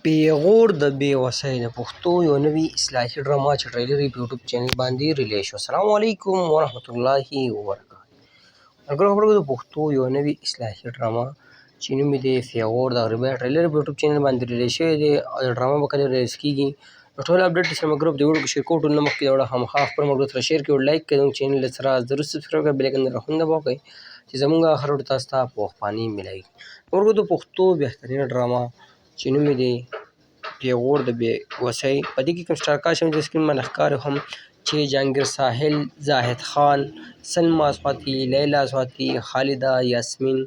پیغور د بې وسۍ د پښتو یو نوي اصلاحي ډرامه چې ټریلر یې په یوټیوب چینل باندې ریلیز شو. السلام علیکم ورحمت الله وبرکاته. ملګرو خبرو د پښتو یو نوي اصلاحي ډرامه چې نوم یې دی پیغور د غریبۍ ټریلر په یوټیوب چینل باندې ریلیز شوی دی او د ډرامه به کله ریلیز کېږي نو ټول اپډیټ سره ملګرو په دې ویډیو کې شیر کوو. ټول نه مخکې د وړه خامخا خپل ملګرو سره شیر کړئ، لایک کړئ، زموږ چینل سره ضرور سبسکرایب کړئ، بیل ایکن راخون دباو کړئ چې زموږ هر ویډیو تاسو ته په وخت میلاوي. ملګرو د پښتو بهترینه ډرامه چې نوم یې دی پیغور د بې وسۍ په دې کې کوم سټارکاسټ هم د سکرین باندې ښکاري هم چې جهانګیر ساحل، زاهد خان، سلما سواتي، لیلا سواتي، خالده، یاسمین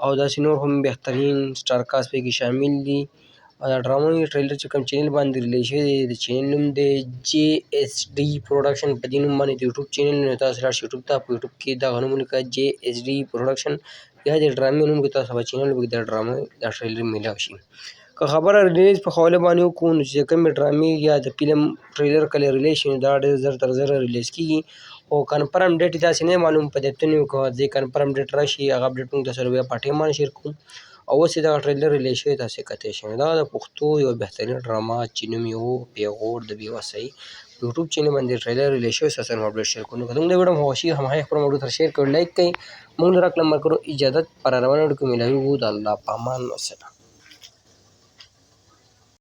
او داسې نور هم بهترین سټارکاسټ پکې شامل دي. او د ډرامې ټریلر چې کوم چینل باندې ریلیز شوی دی د چینل نوم دی جی ایس ډي پروډکشن. په دې نوم باندې د یوټیوب چینل نو تاسو لاړ شئ یوټیوب ته، په یوټیوب کې دغه نوم ولیکئ جی ایس ډي پروډکشن یا د ډرامې نوم کې تاسو به چینل وګورئ د ډرامې دا ټریلر میلاو شي. که خبره ریلیز په حواله باندې وکړو نو چې کومې ډرامې یا د فلم ټریلر کله ریلیز شي نو دا ډېر زر تر زره ریلیز کېږي خو کنفرم ډیټ یې داسې نه معلوم. په دې تونې که دې کنفرم ډیټ راشي هغه اپډیټ موږ تاسو سره بیا په ټیم باندې شیر کوو او اوس یې دغه ټریلر ریلیز شوی تاسو یې کتلی شئ. دا د پښتو یو بهترین ډرامه چې نوم یې و پیغور د بې وسۍ په یوټیوب چینل باندې ټریلر ریلیز شوی تاسو سره اپډیټ شیر کوو. نو که زموږ د ویډیو خوښي هماغه خپل ملګرو سره شیر کړئ، لایک کړئ. موږ له راکړه ملګرو اجازت پر روانه ویډیو کې میلاوي وو. د الله په امان وسلام.